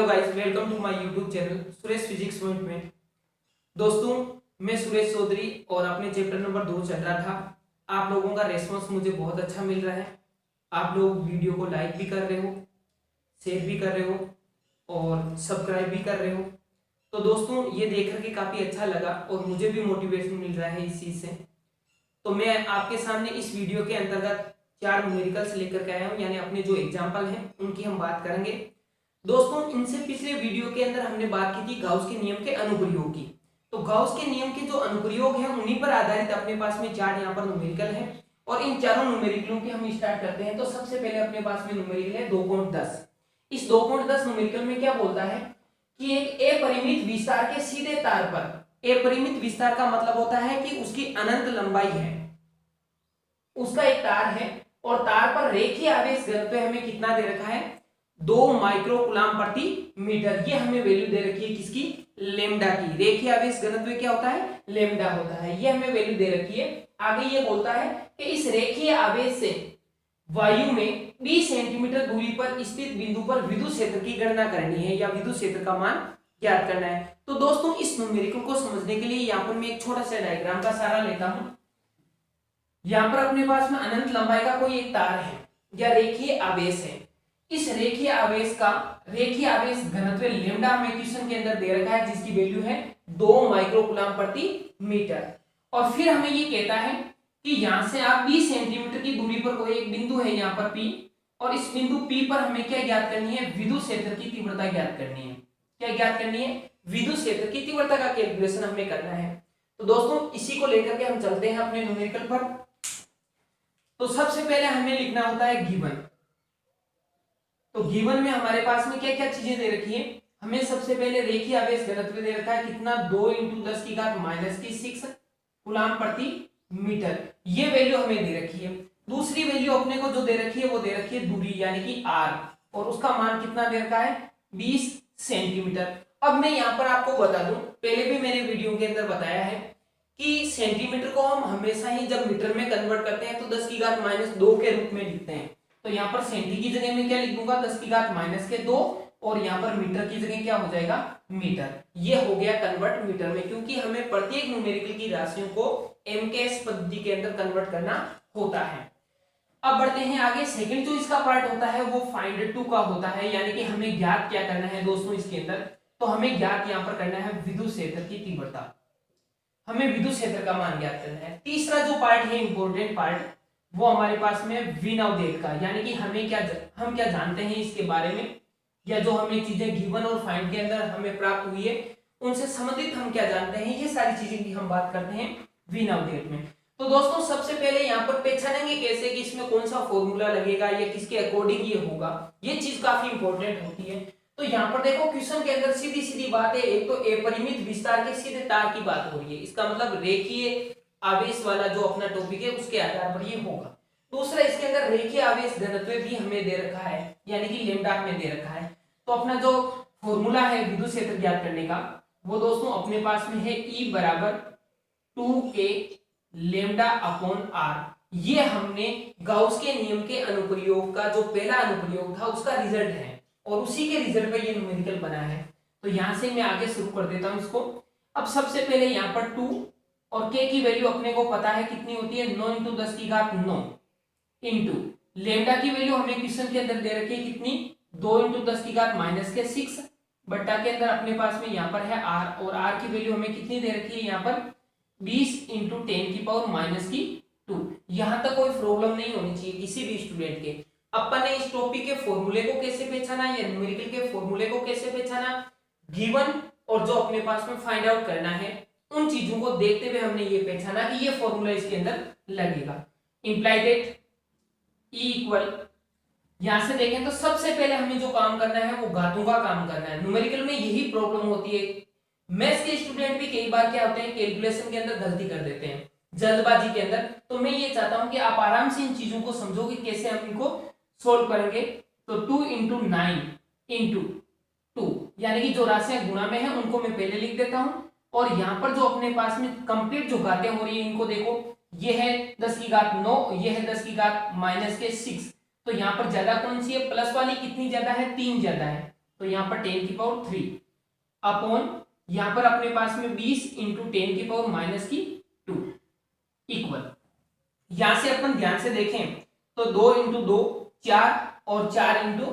Hello guys, welcome to my YouTube channel Suresh physics point में। दोस्तों, मैं सुरेश चौधरी और अपने चैप्टर नंबर 2 चल रहा था। आप लोगों का रेस्पॉन्स मुझे बहुत अच्छा मिल रहा है। आप लोग वीडियो को लाइक भी कर रहे हो, शेयर भी कर रहे हो और सब्सक्राइब भी कर रहे हो। तो दोस्तों, ये देख करके काफ़ी अच्छा लगा और मुझे भी मोटिवेशन मिल रहा है इस चीज़ से। तो मैं आपके सामने इस वीडियो के अंतर्गत 4 न्यूमेरिकल्स लेकर के आया हूँ, यानी अपने जो एग्जाम्पल हैं उनकी हम बात करेंगे। दोस्तों, इनसे पिछले वीडियो के अंदर हमने बात की थी गाउस के नियम के अनुप्रयोग की। तो गाउस के नियम के जो अनुप्रयोग हैं उन्हीं पर आधारित अपने पास में 4 यहाँ पर न्यूमेरिकल हैं और इन चारों न्यूमेरिकलों के हम स्टार्ट करते हैं। तो सबसे पहले अपने पास में न्यूमेरिकल है 2.10। इस 2.10 न्यूमेरिकल में क्या बोलता है कि एक अपरिमित विस्तार के सीधे तार पर, अपरिमित विस्तार का मतलब होता है कि उसकी अनंत लंबाई है, उसका एक तार है और तार पर रेखीय आवेश घनत्व हमें कितना दे रखा है, 2 माइक्रोकूलम प्रति मीटर। ये हमें वैल्यू दे रखी है किसकी, लेमडा की। रेखीय आवेश घनत्व क्या होता है, लेमडा होता है। ये हमें वैल्यू दे रखी है। आगे ये बोलता है कि इस रेखीय आवेश से वायु में 20 सेंटीमीटर दूरी पर स्थित बिंदु पर विद्युत क्षेत्र की गणना करनी है या विद्युत क्षेत्र का मान ज्ञात करना है। तो दोस्तों, इस न्यूमेरिकल को समझने के लिए यहाँ पर मैं एक छोटा सा डायग्राम का सहारा लेता हूं। यहाँ पर अपने पास में अनंत लंबाई का कोई एक तार है या रेखीय आवेश है। इस रेखीय आवेश का रेखीय आवेश घनत्व लेमडा हमें क्वेश्चन के अंदर दे रखा है, जिसकी वैल्यू है 2 माइक्रोकूलम प्रति मीटर। और फिर हमें ये कहता है कि यहां से आप 20 सेंटीमीटर की दूरी पर कोई एक बिंदु है यहाँ पर P, और इस बिंदु P पर हमें क्या ज्ञात करनी है, विद्युत क्षेत्र की तीव्रता ज्ञात करनी है। क्या ज्ञात करनी है, विद्युत क्षेत्र की तीव्रता का कैलकुलेशन हमें करना है। तो दोस्तों, इसी को लेकर के हम चलते हैं अपने न्यूमेरिकल पर। तो सबसे पहले हमें लिखना होता है गिवन। तो गिवन में हमारे पास में क्या क्या चीजें दे रखी है। हमें सबसे पहले रेखीय आवेश घनत्व दे रखा है कितना, 2 × 10⁻⁶ कूलम प्रति मीटर। ये वैल्यू हमें दे रखी है। दूसरी वैल्यू अपने को जो दे रखी है वो दे रखी है दूरी यानी कि r, और उसका मान कितना दे रखा है, 20 सेंटीमीटर। अब मैं यहाँ पर आपको बता दूं, पहले भी मैंने वीडियो के अंदर बताया है कि सेंटीमीटर को हम हमेशा ही जब मीटर में कन्वर्ट करते हैं तो 10⁻2 के रूप में लिखते हैं। तो यहाँ पर सेंटी की जगह में क्या लिख दूंगा, 10⁻2, और यहाँ पर मीटर की जगह क्या हो जाएगा, मीटर। ये हो गया कन्वर्ट मीटर में, क्योंकि हमें प्रत्येक न्यूमेरिकल की राशियों को एमकेएस पद्धति के अंदर कन्वर्ट करना होता है। अब बढ़ते हैं आगे। सेकंड जो इसका पार्ट होता है वो फाइंड टू का होता है, यानी कि हमें ज्ञात क्या करना है दोस्तों इसके अंदर। तो हमें ज्ञात यहाँ पर करना है विद्युत क्षेत्र की तीव्रता, हमें विद्युत क्षेत्र का मान ज्ञात करना है। तीसरा जो पार्ट है, इंपॉर्टेंट पार्ट, वो हमारे पास में विनवदेत का, यानी कि हम क्या जानते हैं इसके बारे में, या जो हमें चीजें गिवन और फाइंड के अंदर हमें प्राप्त हुई है उनसे संबंधित हम क्या जानते हैं, ये सारी चीजें की हम बात करते हैं विनवदेत में। तो दोस्तों, सबसे पहले यहाँ पर पहचानेंगे कैसे कि इसमें कौन सा फॉर्मूला लगेगा या किसके अकॉर्डिंग ये होगा। ये चीज काफी इंपॉर्टेंट होती है। तो यहाँ पर देखो, क्वेश्चन के अंदर सीधी सीधी बात है। एक तो अपरिमित विस्तार के सीधे तार की बात हो रही है, इसका मतलब रेखीय आवेश वाला जो अपना टॉपिक है उसके आधार पर ये होगा। दूसरा, इसके अंदर रेखीय आवेश घनत्व भी हमें दे रखा है, यानी कि लेमडा हमें दे रखा है। तो अपना जो फॉर्मूला है विद्युत क्षेत्र ज्ञात करने का, वो दोस्तों अपने पास में है E बराबर 2K λ/r। ये हमने गाउस के नियम के अनुप्रयोग का जो पहला अनुप्रयोग था उसका रिजल्ट है, और उसी के रिजल्ट पे ये न्यूमेरिकल बना है। तो यहां से मैं आगे शुरू कर देता हूं इसको। अब सबसे पहले यहाँ पर 2 और k की वैल्यू अपने को पता है कितनी होती है, 9 × 10⁹ इंटू लेमडा की वैल्यू हमें क्वेश्चन के अंदर दे रखी है कितनी, 2 × 10⁻⁶ बट्टा के अंदर अपने पास में यहाँ पर है r, और r की वैल्यू हमें कितनी दे रखी है यहाँ पर 20 × 10⁻⁻²। यहाँ तक कोई प्रॉब्लम नहीं होनी चाहिए किसी भी स्टूडेंट के। अपन ने इस टॉपिक के फॉर्मूले को कैसे पहचाना या न्यूमेरिकल के फॉर्मूले को कैसे पहचाना, गिवन और जो अपने पास में फाइंड आउट करना है, उन चीजों को देखते हुए हमने ये पहचाना कि ये फॉर्मूला इसके अंदर लगेगा। इंप्लाई दैट E इक्वल, यहां से देखें तो सबसे पहले हमें जो काम करना है वो घातों का काम करना है। न्यूमेरिकल में यही प्रॉब्लम होती है। मैथ्स के स्टूडेंट भी कई बार क्या होते हैं, कैलकुलेशन के अंदर गलती कर देते हैं जल्दबाजी के अंदर। तो मैं ये चाहता हूं कि आप आराम से इन चीजों को समझो कि कैसे हम इनको सोल्व करेंगे। तो 2 × 9 × 2, यानी कि जो राशियां गुणा में है उनको मैं पहले लिख देता हूं, और यहाँ पर जो अपने पास में कंप्लीट जो घातें हो रही है इनको देखो, ये है 10⁹, ये है 10⁻⁻⁶। तो यहाँ पर ज्यादा कौन सी है, प्लस वाली कितनी ज्यादा है, 3 ज्यादा है। तो यहाँ पर 10 की पावर 3 अपॉन यहाँ पर अपने पास में 20 इंटू 10 की पावर माइनस की 2 इक्वल, यहां से अपन ध्यान से देखें तो 2 इंटू 2 4 और 4 इंटू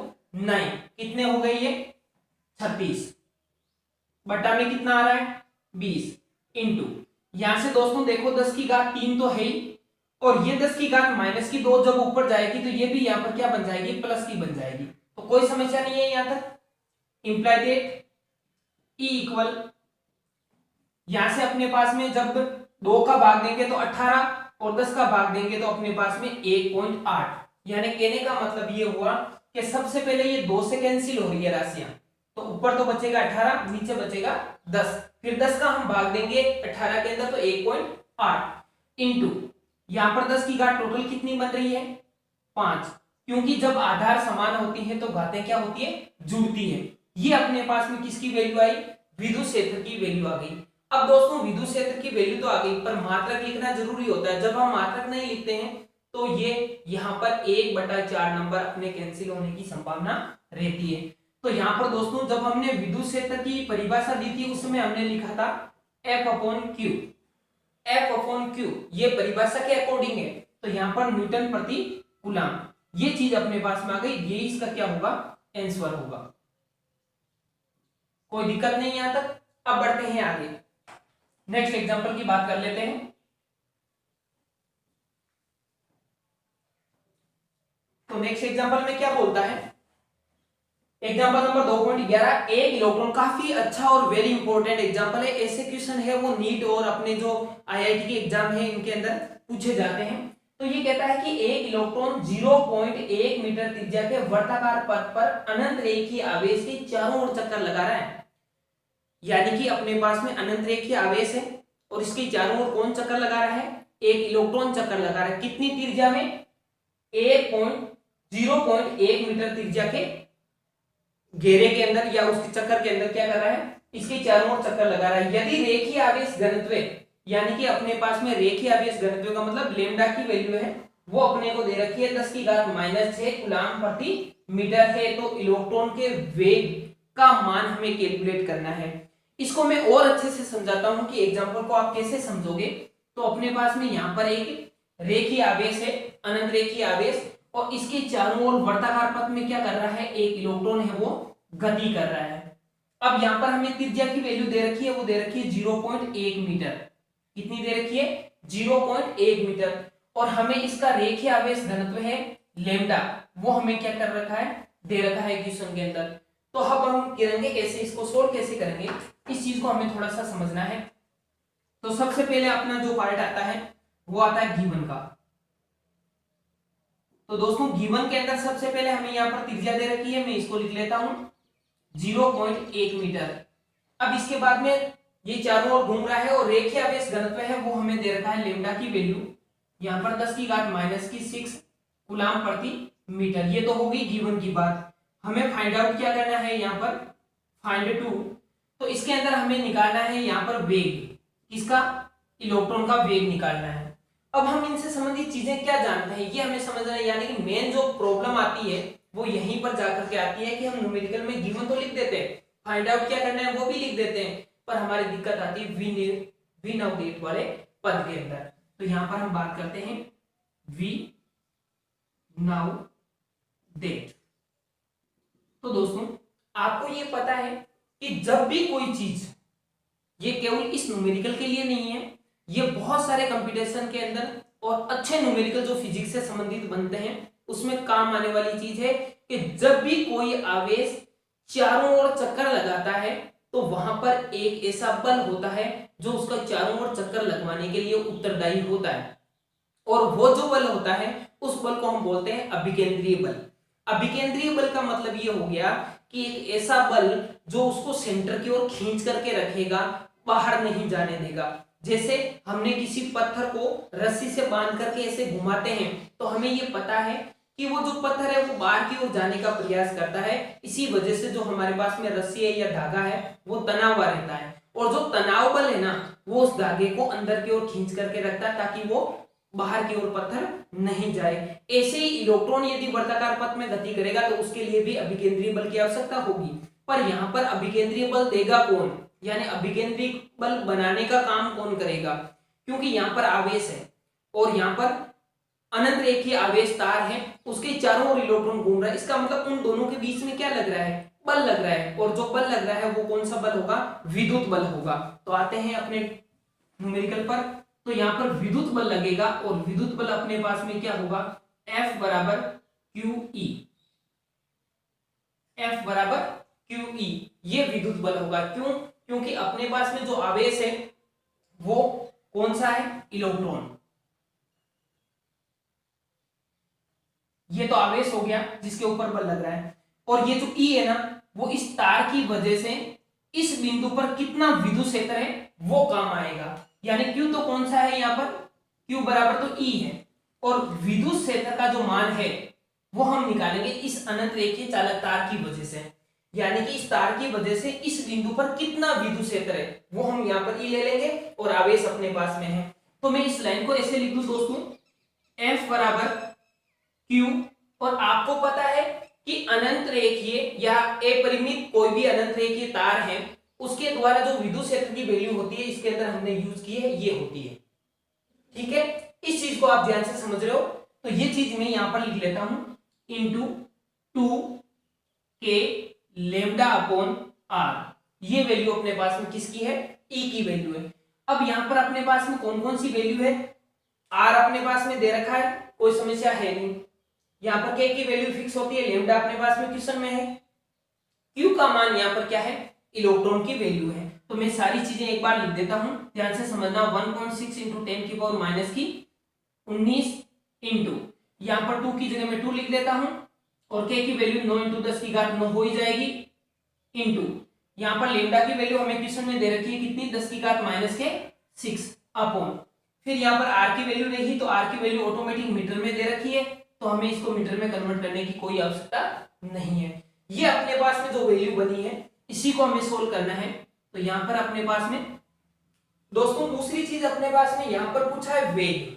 9 कितने हो गए ये 36 बटा में कितना आ रहा है 20 इंटू यहां से दोस्तों देखो 10 की घात 3 तो है ही, और ये 10 की घात माइनस की 2 जब ऊपर जाएगी तो ये भी यहाँ पर क्या बन जाएगी प्लस की बन जाएगी। तो कोई समस्या नहीं है यहां तक। इंप्लाई दैट ई इक्वल यहां से अपने पास में जब 2 का भाग देंगे तो 18 और 10 का भाग देंगे तो अपने पास में 1.8, यानी कहने का मतलब ये हुआ कि सबसे पहले ये 2 से कैंसिल हो रही है राशियां, तो ऊपर तो बचेगा 18 नीचे बचेगा 10, फिर 10 का हम भाग देंगे 18 के अंदर तो 1.8 इंटू यहां पर 10 की घात टोटल कितनी बन रही है 5, क्योंकि जब आधार समान होती है तो घातें क्या होती है जुड़ती है। ये अपने पास में किसकी वैल्यू आई विद्युत क्षेत्र की वैल्यू आ गई। अब दोस्तों विद्युत क्षेत्र की वैल्यू तो आ गई, पर मात्रक लिखना जरूरी होता है। जब हम मात्रक नहीं लिखते हैं तो ये यहाँ पर 1/4 नंबर अपने कैंसिल होने की संभावना रहती है। तो यहाँ पर दोस्तों जब हमने विद्युत क्षेत्र की परिभाषा दी थी उसमें हमने लिखा था F upon Q, F upon Q ये परिभाषा के अकॉर्डिंग है, तो यहाँ पर न्यूटन प्रति कूलम ये चीज अपने पास में आ गई, ये इसका क्या होगा आंसर होगा। कोई दिक्कत नहीं यहां तक। अब बढ़ते हैं आगे, नेक्स्ट एग्जांपल की बात कर लेते हैं। तो नेक्स्ट एग्जांपल में क्या बोलता है, एग्जांपल नंबर 2.11 एक इलेक्ट्रॉन, काफी अच्छा और वेरी इंपॉर्टेंट एग्जांपल है। ऐसे क्वेश्चन है वो नीट और अपने जो आईआईटी के एग्जाम है इनके अंदर पूछे जाते हैं। तो ये कहता है कि एक इलेक्ट्रॉन 0.1 मीटर त्रिज्या के वर्ताकार पथ पर अनंत रेखीय आवेश के चारों ओर चक्कर लगा रहा है, यानी कि अपने पास में अनंत रेखीय आवेश है और इसके चारों ओर कौन चक्कर लगा रहा है एक इलेक्ट्रॉन चक्कर लगा रहा है। कितनी त्रिज्या में 0.1 मीटर त्रिज्या के घेरे के अंदर या उसके चक्कर के अंदर क्या कर रहा है इसके चारों ओर चक्कर लगा रहा है। यदि रेखीय आवेश घनत्व यानी कि अपने पास में रेखीय आवेश घनत्व का मतलब लेमडा की वैल्यू है वो अपने को दे रखी है 10 की घात -6 कूलम प्रति मीटर है। तो इलेक्ट्रॉन के वेग का मान हमें कैलकुलेट करना है। इसको मैं और अच्छे से समझाता हूं कि एग्जांपल को आप कैसे समझोगे। तो अपने पास में यहाँ पर एक रेखीय आवेश है अनंत रेखीय आवेश और इसके चारों ओर वर्ताकार पथ में क्या कर रहा है एक इलेक्ट्रॉन है वो गति कर रहा है। अब यहाँ पर हमें त्रिज्या की वैल्यू दे रखी है वो दे रखी है 0.1 मीटर। कितनी दे रखी है 0.1 मीटर और हमें इसका रेखीय आवेश घनत्व है लेमडा वो हमें क्या कर रखा है दे रखा है क्वेश्चन के अंदर। तो अब हम करेंगे कैसे इसको सोल्व कैसे करेंगे इस चीज को हमें थोड़ा सा समझना है। तो सबसे पहले अपना जो पार्ट आता है वो आता है गिवन का। तो दोस्तों गिवन के अंदर सबसे पहले हमें यहाँ पर त्रिज्या दे रखी है मैं इसको लिख लेता हूं 0.1 मीटर। अब इसके बाद में ये चारों ओर घूम रहा है और रेखीय आवेश घनत्व है वो हमें दे रखा है लेमडा की वैल्यू यहाँ पर 10 की घात -6 कूलम प्रति मीटर। ये तो होगी गिवन की बात। हमें फाइंड आउट क्या करना है यहाँ पर फाइंड टू। तो इसके अंदर हमें निकालना है यहाँ पर वेग किसका इलेक्ट्रॉन का वेग निकालना है। अब हम इनसे संबंधित चीजें क्या जानते हैं ये हमें समझना है। यानी कि मेन जो प्रॉब्लम आती है वो यहीं पर जाकर के आती है कि हम न्यूमेरिकल में गिवन तो लिख देते हैं फाइंड आउट क्या करना है वो भी लिख देते हैं पर हमारी दिक्कत आती है वी नाउ डेट वाले पद के अंदर। तो यहां पर हम बात करते हैं वी नाउ डेट। तो दोस्तों आपको ये पता है कि जब भी कोई चीज ये केवल इस न्यूमेरिकल के लिए नहीं है ये बहुत सारे कंप्यूटेशन के अंदर और अच्छे न्यूमेरिकल जो फिजिक्स से संबंधित बनते हैं उसमें काम आने वाली चीज है कि जब भी कोई आवेश चारों ओर चक्कर लगाता है तो वहां पर एक ऐसा बल होता है जो उसका चारों ओर चक्कर लगवाने के लिए उत्तरदायी होता है और वो जो बल होता है उस बल को हम बोलते हैं अभिकेंद्रीय बल। अभिकेंद्रीय बल का मतलब ये हो गया कि एक ऐसा बल जो उसको सेंटर की ओर खींच करके रखेगा बाहर नहीं जाने देगा। जैसे हमने किसी पत्थर को रस्सी से बांध करके ऐसे घुमाते हैं तो हमें ये पता है कि वो जो पत्थर है वो बाहर की ओर जाने का प्रयास करता है। इसी वजह से जो हमारे पास में रस्सी है या धागा है वो तनाव हुआ रहता है और जो तनाव बल है ना वो उस धागे को अंदर की ओर खींच करके रखता है ताकि वो बाहर की ओर पत्थर नहीं जाए। ऐसे ही इलेक्ट्रॉन यदि वर्ताकार पथ में गति करेगा तो उसके लिए भी अभिकेंद्रीय बल की आवश्यकता होगी। पर यहाँ पर अभिकेंद्रीय बल देगा कौन, यानी अभिकेंद्रीय बल बनाने का काम कौन करेगा, क्योंकि यहाँ पर आवेश है और यहाँ पर अनंत रेखीय आवेश तार है, उसके चारों ओर इलेक्ट्रॉन घूम रहा है, इसका मतलब उन दोनों के बीच में क्या लग रहा है, बल लग रहा है, और जो बल लग रहा है वो कौन सा बल होगा, विद्युत बल होगा। तो आते हैं अपने न्यूमेरिकल पर, तो यहाँ पर विद्युत बल लगेगा और विद्युत बल अपने पास में क्या होगा, F बराबर QE, F बराबर QE, ये विद्युत बल होगा। क्यों, क्योंकि अपने पास में जो आवेश है वो कौन सा है, इलेक्ट्रॉन, ये तो आवेश हो गया जिसके ऊपर बल लग रहा है, और ये जो E है ना वो इस तार की वजह से इस बिंदु पर कितना विद्युत क्षेत्र है वो काम आएगा, यानी Q तो कौन सा है यहाँ पर, Q बराबर तो E है, और विद्युत क्षेत्र का जो मान है वो हम निकालेंगे इस अनंत रेखीय चालक तार की वजह से, यानी कि इस तार की वजह से इस बिंदु पर कितना विद्युत क्षेत्र है वो हम यहाँ पर E ले लेंगे, और आवेश अपने पास में है। तो मैं इस लाइन को ऐसे लिख दूं दोस्तों, F बराबर Q, और आपको पता है कि अनंत रेखीय या अपरिमित कोई भी अनंत रेखीय तार है उसके द्वारा जो विद्युत क्षेत्र की वैल्यू होती है इसके अंदर हमने यूज की है, ये होती है। ठीक है, इस चीज को आप ध्यान से समझ रहे हो, तो ये चीज मैं यहां पर लिख लेता हूं, into 2k lambda upon r, ये वैल्यू अपने पास में किसकी है, E की वैल्यू है। अब यहां पर अपने पास में कौन कौन सी वैल्यू है, r अपने पास में दे रखा है, कोई समस्या है नहीं, यहाँ पर k की वैल्यू फिक्स होती है, लेमडा अपने पास में क्वेश्चन में है, q का मान यहाँ पर क्या है, इलेक्ट्रॉन की वैल्यू है। तो मैं सारी चीजें एक बार लिख देता हूं, ध्यान से समझना, 1.6 इंटू 10 की पावर माइनस की 19 इंटू, यहाँ पर 2 की जगह में 2 लिख देता हूं, और k की वैल्यू 9 इंटू 10 की घात 9 हो ही जाएगी, इंटू यहाँ पर लेमडा की वैल्यू हमें क्वेश्चन में दे रखी है कितनी, 10 की घात माइनस के 6 अपॉन, फिर यहाँ पर r की वैल्यू नहीं, तो r की वैल्यू ऑटोमेटिक मीटर में दे रखी है, तो हमें इसको मीटर में कन्वर्ट करने की कोई आवश्यकता नहीं है। ये अपने पास में जो वैल्यू बनी है इसी को हमें सोल्व करना है। तो यहाँ पर अपने पास में दोस्तों दूसरी चीज अपने पास में यहाँ पर पूछा है वेग,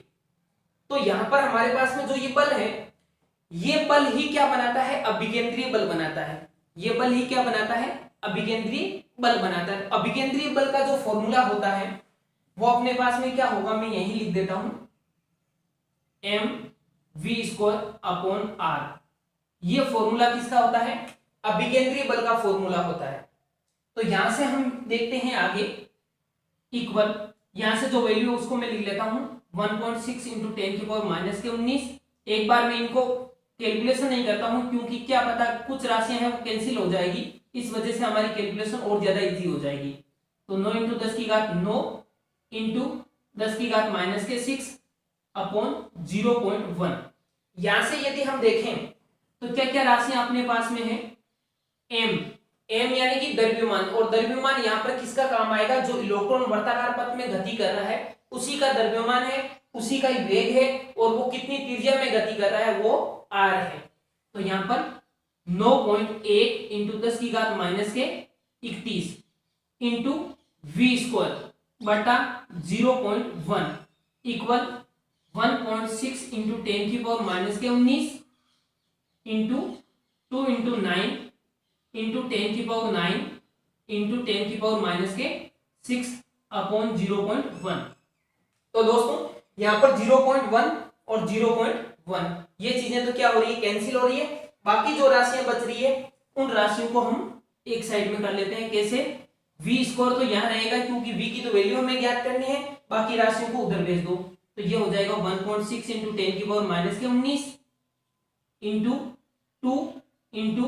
तो यहाँ पर हमारे पास में जो ये बल है, ये बल ही क्या बनाता है, अभिकेंद्रीय बल बनाता है, ये बल ही क्या बनाता है, अभिकेंद्रीय बल बनाता है। अभिकेंद्रीय बल का जो फॉर्मूला होता है वो अपने पास में क्या होगा, मैं यही लिख देता हूं, mv² अपॉन r, ये फॉर्मूला किसका होता है, अभिकेंद्रीय बल का फॉर्मूला होता है। तो यहां से हम देखते हैं आगे, इक्वल, यहां से जो वैल्यू है उसको मैं लिख लेता हूं 1.6 इंटू 10 की पावर माइनस के 19। एक बार मैं इनको कैलकुलेशन नहीं करता हूं क्योंकि क्या पता कुछ राशियां हैं वो कैंसिल हो जाएगी, इस वजह से हमारी कैलकुलेशन और ज्यादा इजी हो जाएगी। तो 9 इंटू 10 की घात 9 इंटू 10 की घात माइनस के 6 अपॉन 0.1। यहां से यदि हम देखें तो क्या क्या राशियां अपने पास में है, m यानी कि द्रव्यमान, और द्रव्यमान यहाँ पर किसका काम आएगा, जो इलेक्ट्रॉन वर्ताकार पथ में गति कर रहा है उसी का द्रव्यमान है, उसी का ही वेग है, और वो कितनी त्रिज्या में गति कर रहा है वो r है। तो यहाँ पर 9.8 इंटू 10 की घात माइनस के 31 इंटू v² बटा 0.1 इक्वल 1.6 इंटू 10 की पावर माइनस के 19 इंटू 2 इंटू 9 इंटू 10 की पावर 9 इंटू 10 की पावर माइनस के 6 अपॉन 0.1। तो दोस्तों यहाँ पर 0.1 और 0.1 ये चीजें तो क्या हो रही है, कैंसिल हो रही है। बाकी जो राशियां बच रही है उन राशियों को हम एक साइड में कर लेते हैं। कैसे, v² तो यहाँ रहेगा क्योंकि v की तो वैल्यू हमें ज्ञात करनी है, बाकी राशियों को उधर भेज दो। तो ये हो जाएगा 1.6 इंटू 10 की पावर माइनस के 19 इंटू 2 इंटू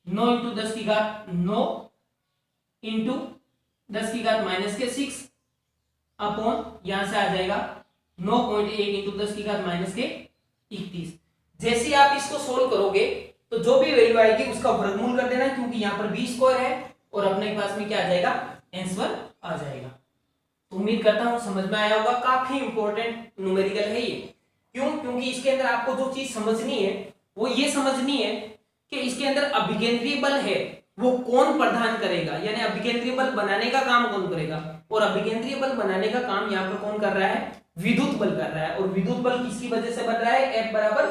9 इंटू 10 की घात 9 इंटू 10 की घात माइनस के 6 अपॉन यहां से आ जाएगा 9.1 इंटू 10 की घात माइनस के 31। जैसे आप इसको सोल्व करोगे तो जो भी वैल्यू आएगी उसका वर्गमूल कर देना, क्योंकि यहाँ पर v² है और अपने पास में क्या आ जाएगा, आंसर आ जाएगा। तो उम्मीद करता हूं समझ में आया होगा। काफी इंपॉर्टेंट न्यूमेरिकल है ये। क्यों, क्योंकि इसके अंदर आपको जो चीज समझनी है वो ये समझनी है कि इसके अंदर अभिकेंद्रीय बल है वो कौन प्रदान करेगा, यानी अभिकेंद्रीय बल बनाने का काम कौन करेगा, और अभिकेंद्रीय बल बनाने का काम यहाँ पर कौन कर रहा है, विद्युत बल कर रहा है। और विद्युत बल किसकी वजह से बन रहा है, F बराबर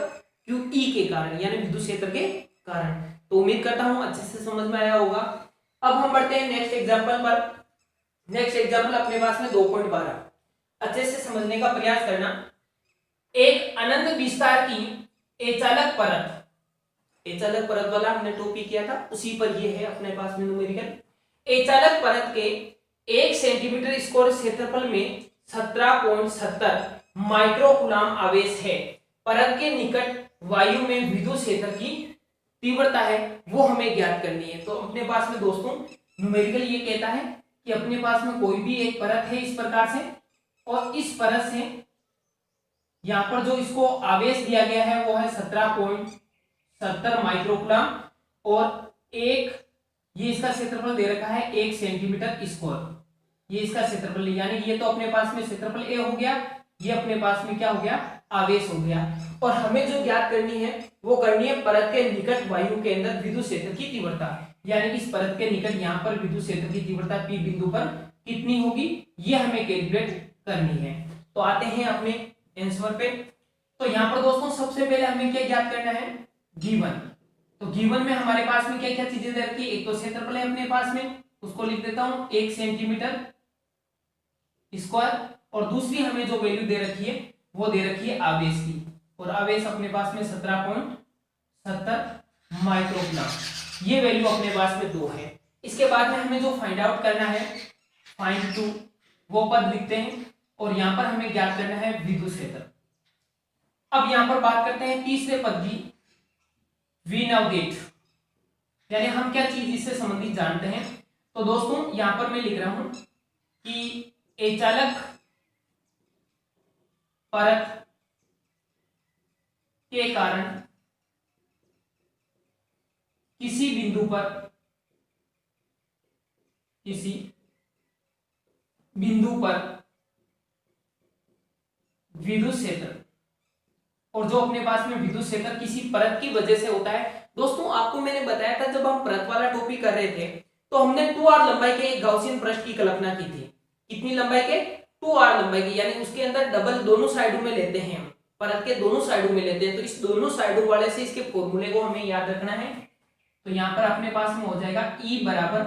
QE के कारण, यानी विद्युत क्षेत्र के कारण। तो उम्मीद करता हूं अच्छे से समझ में आया होगा। अब हम बढ़ते हैं नेक्स्ट एग्जांपल पर। नेक्स्ट एग्जांपल अपने पास में 2.12, अच्छे से समझने का प्रयास करना। एक अनंत विस्तार की एचालक परत, एचालक परत वाला हमने टॉपिक किया था, उसी पर ये है अपने पास में न्यूमेरिकल। एचालक परत के 1 सेंटीमीटर स्क्वायर क्षेत्रफल में 17.70 माइक्रोकूलम आवेश है। परत के निकट वायु में विद्युत क्षेत्र की तीव्रता है वो हमें ज्ञात करनी है। तो अपने पास में दोस्तों न्यूमेरिकल ये कहता है कि अपने पास में कोई भी एक परत है इस प्रकार से, और इस परत से यहाँ पर जो इसको आवेश दिया गया है वो है 17.70 माइक्रोकूलम, और एक ये इसका क्षेत्रफल दे रखा है 1 सेंटीमीटर स्क्वायर, ये इसका क्षेत्रफल, यानी ये तो अपने पास में क्षेत्रफल ए हो गया, ये अपने पास में क्या हो गया, आवेश हो गया। और हमें जो ज्ञात करनी है वो करनी है परत के निकट वायु के अंदर विद्युत क्षेत्र की तीव्रता, यानी इस परत के निकट यहाँ पर विद्युत क्षेत्र की तीव्रता P बिंदु पर कितनी होगी ये हमें कैलकुलेट करनी है। तो आते हैं अपने आंसर पे। तो यहाँ पर दोस्तों सबसे पहले हमें क्या ज्ञात करना है, गिवन। तो गिवन में हमारे पास में क्या क्या चीजें दे रखी है, एक तो क्षेत्रफल है अपने पास में, उसको लिख देता हूं 1 सेंटीमीटर स्क्वायर, और दूसरी हमें जो वैल्यू दे रखी है वो दे रखी है आवेश की, और आवेश अपने पास में 17.70 माइक्रोकूलम, ये वैल्यू अपने पास में 2 है। इसके बाद में हमें जो फाइंड आउट करना है, फाइंड टू, वो पद लिखते हैं, और यहां पर हमें ज्ञात करना है विद्युत क्षेत्र। अब यहां पर बात करते हैं तीसरे पद की, वी नाउ गेट, यानी हम क्या चीज इससे संबंधित जानते हैं। तो दोस्तों यहां पर मैं लिख रहा हूं कि एचालक परत के कारण किसी बिंदु पर विद्युत क्षेत्र, और जो अपने पास में विद्युत क्षेत्र किसी परत की वजह से होता है। दोस्तों आपको मैंने बताया था जब हम परत वाला टॉपिक कर रहे थे तो हमने 2r लंबाई के एक गाउसियन पृष्ठ की कल्पना की थी। कितनी लंबाई के, 2r लंबाई की, यानी उसके अंदर डबल दोनों साइडों में लेते हैं, परत के दोनों साइडों में लेते हैं। तो इस दोनों साइडों वाले से इसके फॉर्मूले को हमें याद रखना है। तो यहां पर अपने पास में हो जाएगा E बराबर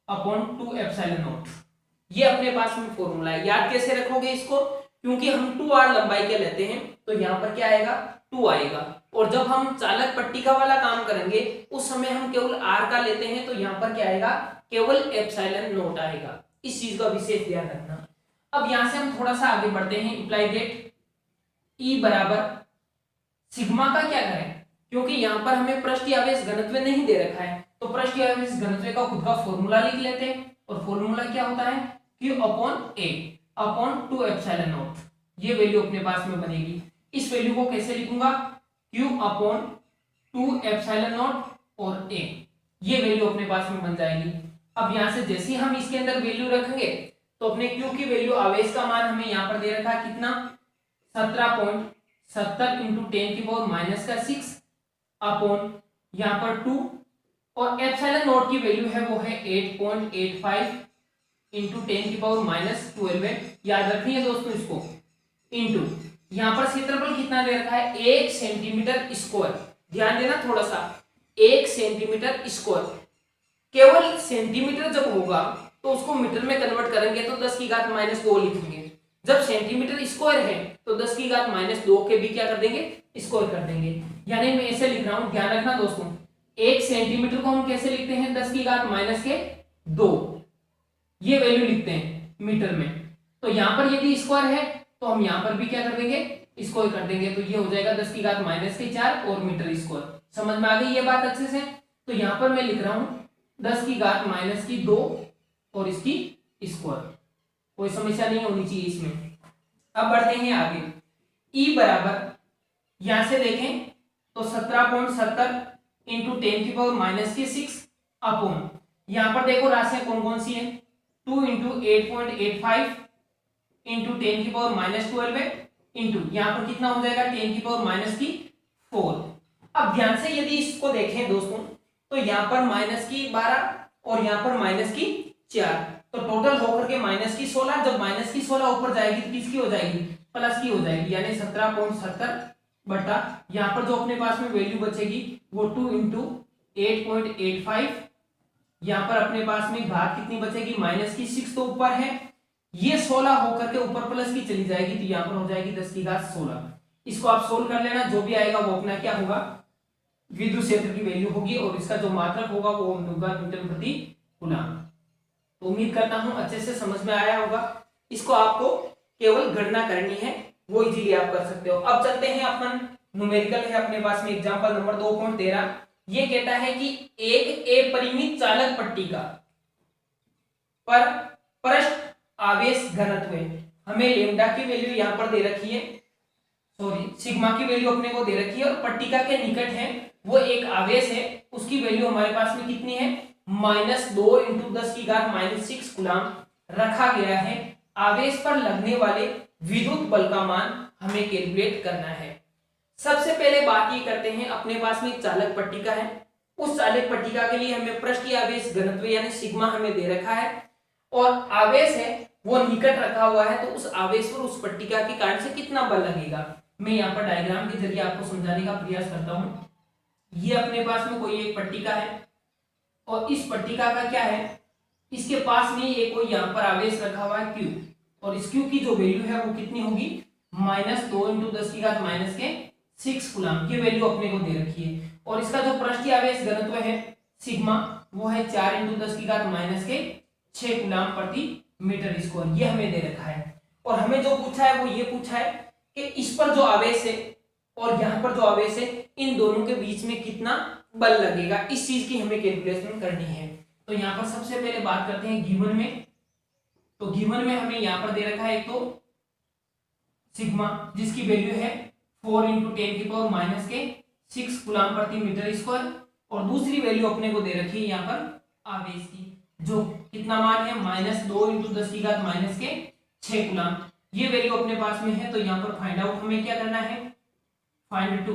अपॉन 2 एप्सिलॉन नॉट, ये अपने पास में फॉर्मूला है। याद कैसे रखोगे इसको, क्योंकि हम 2r लंबाई के लेते हैं तो यहाँ पर क्या आएगा, 2 आएगा, और जब हम चालक पट्टिका वाला काम करेंगे उस समय हम केवल r का लेते हैं तो यहाँ पर क्या आएगा, केवल एप्सिलॉन नॉट आएगा। इस चीज का विशेष ध्यान रखना। अब यहां से हम थोड़ा सा आगे बढ़ते हैं, इंप्लाई दैट E बराबर सिग्मा का क्या करें, क्योंकि यहाँ पर हमें पृष्ठीय आवेश घनत्व नहीं दे रखा है, तो पृष्ठीय आवेश घनत्व का खुद का फॉर्मूला लिख लेते हैं, और फॉर्मूला क्या होता है, Q upon A upon 2 epsilon not, ये वैल्यू अपने पास में बनेगी। इस वैल्यू को कैसे लिखूंगा, Q अपॉन 2 एप्सिलॉन नॉट और A, ये वैल्यू अपने पास में बन जाएगी। अब यहां से जैसे ही हम इसके अंदर वैल्यू रखेंगे तो अपने Q की वैल्यू, आवेश का मान हमें यहाँ पर दे रखा है कितना, 17.70 इंटू 10⁻⁻6 अपॉन यहाँ पर 2, और एप्सिलॉन नॉट की वैल्यू है वो है 8.85 इंटू 10⁻12 है, याद रखिए दोस्तों इसको, इंटू यहाँ पर क्षेत्रफल कितना दे रखा है, 1 सेंटीमीटर स्क्वायर। ध्यान देना थोड़ा सा, 1 सेंटीमीटर स्क्वायर, केवल सेंटीमीटर जब होगा तो उसको मीटर में कन्वर्ट करेंगे तो 10⁻2 लिखेंगे। जब सेंटीमीटर स्क्वायर है तो 10⁻2 के भी क्या कर देंगे, स्क्वायर कर देंगे। यानी मैं ऐसे लिख रहा हूं, ध्यान रखना दोस्तों, 1 सेंटीमीटर को हम कैसे लिखते हैं, 10⁻2, ये वैल्यू लिखते हैं मीटर में। तो यहां पर यदि स्क्वायर है तो हम यहां पर भी क्या कर देंगे, स्क्वायर कर देंगे, तो ये हो जाएगा 10⁻4 और मीटर स्क्वायर। समझ में आ गई ये बात अच्छे से। तो यहां पर मैं लिख रहा हूं 10⁻2 और इसकी स्क्वायर, कोई समस्या नहीं होनी चाहिए इसमें। अब बढ़ते हैं आगे, E बराबर यहां से देखें तो 17.70 इंटू 10⁻6 अपॉन, यहां पर देखो राशियां कौन कौन सी है, 2 इंटू 8.85 इंटू 10⁻12 है, इंटू यहाँ पर कितना हो जाएगा 10⁻4। अब ध्यान से यदि इसको देखें दोस्तों तो यहाँ पर -12 और यहाँ पर -4, तो टोटल होकर के -16। जब -16 ऊपर जाएगी तो किसकी हो जाएगी, प्लस की हो जाएगी, यानी 17.70 बटा यहाँ पर जो अपने पास में वैल्यू बचेगी वो 2 इंटू 8.85, यहाँ पर अपने पास में घात कितनी बचेगी माइनस की 6 तो ऊपर है, ये 16 होकर के ऊपर प्लस की चली जाएगी तो यहाँ पर हो जाएगी 10 की घात 16। इसको आप सोल्व कर लेना, जो भी आएगा वो अपना क्या होगा विद्युत क्षेत्र की वैल्यू होगी और इसका जो मात्रक होगा वो होगा न्यूटन प्रति कूलम। तो उम्मीद करता हूं अच्छे से समझ में आया होगा। इसको आपको केवल गणना करनी है, वो इजीली आप कर सकते हो। अब चलते हैं अपन न्यूमेरिकल है अपने पास में एग्जांपल नंबर 2.13। ये कहता है कि एक अपरिमित चालक पट्टिका पर पृष्ठ आवेश घनत्व, हमें लेमडा की वैल्यू यहां पर दे रखी है, सॉरी सिग्मा की वैल्यू अपने को दे रखी है और पट्टिका के निकट है वो एक आवेश है, उसकी वैल्यू हमारे पास में कितनी है -2 इंटू 10 की घात -6 कूलम रखा गया है। आवेश पर लगने वाले विद्युत बल का मान हमें कैलकुलेट करना है। सबसे पहले बात ये करते हैं, अपने पास में चालक पट्टिका है, उस चालक पट्टिका के लिए हमें पृष्ठीय आवेश घनत्व यानी सिग्मा हमें दे रखा है और आवेश है वो निकट रखा हुआ है, तो उस आवेश पर उस पट्टिका के कारण से कितना बल लगेगा मैं यहाँ पर डायग्राम के जरिए आपको समझाने का प्रयास करता हूँ। ये अपने पास में कोई एक पट्टिका है और इस पट्टिका का क्या है, इसके पास में ये कोई यहाँ पर आवेश रखा हुआ है Q और इस Q की जो वैल्यू है वो कितनी होगी -2 इंटू 10 की घात -6 कूलम की वैल्यू अपने को दे रखी है और इसका जो पृष्ठीय आवेश घनत्व है सिग्मा वो है 4 इंटू 10 की घात -6 कूलम प्रति मीटर स्क्वायर, ये हमें दे रखा है। और हमें जो पूछा है वो ये पूछा है कि इस पर जो आवेश है और यहाँ पर जो आवेश है इन दोनों के बीच में कितना बल लगेगा, इस चीज की हमें कैलकुलेशन करनी है। तो यहाँ पर सबसे पहले बात करते हैं गिवन में। तो गिवन में हमें यहाँ पर दे रखा है एक तो सिग्मा जिसकी वैल्यू है 4 इंटू 10 की पावर -6 कूलम प्रति मीटर स्क्वायर और दूसरी वैल्यू अपने को दे रखी है यहाँ पर आवेश की जो कितना मान है -2 इंटू 10 की घात -6 कूलम, ये वैल्यू अपने पास में है। तो यहाँ पर फाइंड आउट हमें क्या करना है फाइंड टू,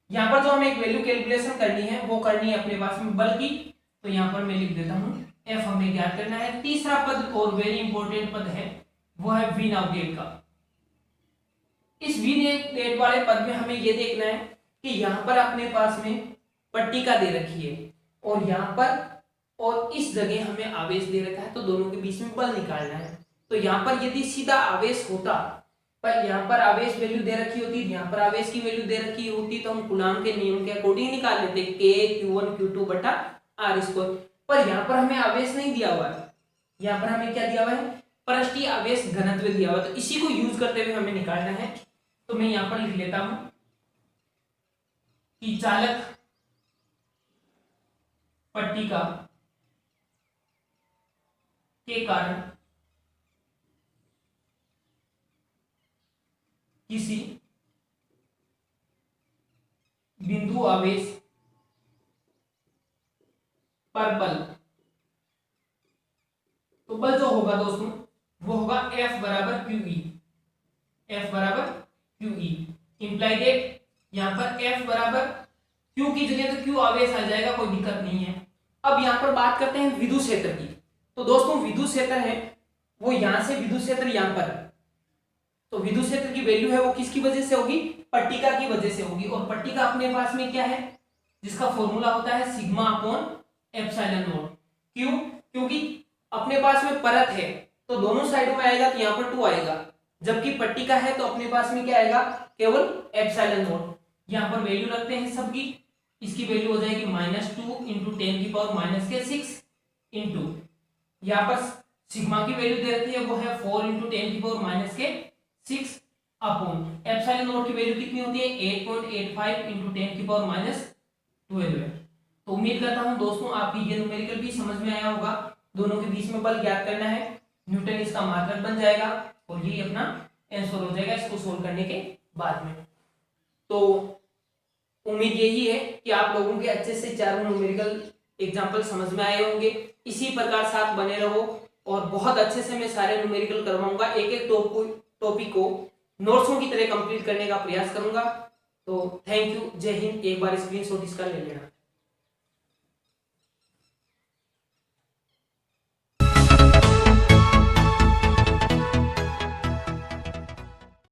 यहाँ पर जो हमें एक वैल्यू कैलकुलेशन करनी है वो करनी है अपने पास में बल की, तो यहाँ पर मैं लिख देता हूँ F हमें ज्ञात करना है। तीसरा पद और वेरी इंपॉर्टेंट पद है वो है V नाउ डेट का। इस V डेट वाले पद में हमें ये देखना है कि यहाँ पर अपने पास में पट्टिका दे रखी है और यहाँ पर और इस जगह हमें आवेश दे रखा है, तो दोनों के बीच में बल निकालना है। तो यहाँ पर यदि सीधा आवेश होता पर यहाँ पर आवेश वैल्यू दे रखी होती, यहाँ पर आवेश की वैल्यू दे रखी होती तो हम कूलम के नियम के अकॉर्डिंग निकाल लेते K Q1 Q2 बटा R स्क्वायर। पर यहाँ पर हमें आवेश नहीं दिया हुआ है, यहाँ पर हमें क्या दिया हुआ है पृष्ठीय आवेश घनत्व दिया हुआ है, तो इसी को यूज करते हुए हमें निकालना है। तो मैं यहाँ पर लिख लेता हूं कि चालक पट्टिका के कारण किसी बिंदु आवेश पर बल, तो बल जो होगा दोस्तों वो होगा F बराबर QE, F बराबर QE इंप्लाई दैट यहां पर F बराबर Q की जगह तो Q आवेश आ जाएगा, कोई दिक्कत नहीं है। अब यहां पर बात करते हैं विद्युत क्षेत्र की। तो दोस्तों विद्युत क्षेत्र है वो यहां से विद्युत क्षेत्र यहां पर, तो विद्युत क्षेत्र की वैल्यू है वो किसकी वजह से होगी पट्टिका की वजह से होगी और पट्टिका अपने पास में क्या है जिसका फॉर्मूला होता है सिग्मा अपॉन एप्सिलॉन नॉट। क्यों? क्योंकि अपने पास में परत है तो दोनों साइडों में आएगा तो यहाँ पर 2 आएगा, जबकि पट्टिका है तो अपने पास में क्या आएगा केवल एप्सिलॉन नॉट। यहाँ पर वैल्यू रखते हैं सबकी, इसकी वैल्यू हो जाएगी -2 इंटू 10 की पावर -6 इंटू यहाँ पर सिग्मा की वैल्यू दे रखी है वो है 4 इंटू 10 की पावर -6 अपॉन एप्सिलॉन नॉट की वैल्यू कितनी होती है 8.85 इंटू 10 की पावर -12 है। तो उम्मीद करता हूं दोस्तों आपकी ये न्यूमेरिकल भी समझ में आया होगा। दोनों के बीच में बल ज्ञात करना है, न्यूटन इसका मात्रक बन जाएगा और यही अपना आंसर हो जाएगा इसको सोल्व करने के बाद में। तो उम्मीद यही है कि आप लोगों के अच्छे से चारों न्यूमेरिकल एग्जाम्पल समझ में आए होंगे। इसी प्रकार साथ बने रहो और बहुत अच्छे से मैं सारे न्यूमेरिकल करवाऊंगा, एक एक टॉपिक को नोट्सों की तरह कंप्लीट करने का प्रयास करूंगा। तो थैंक यू, जय हिंद। एक बार स्क्रीनशॉट इसका ले लेना।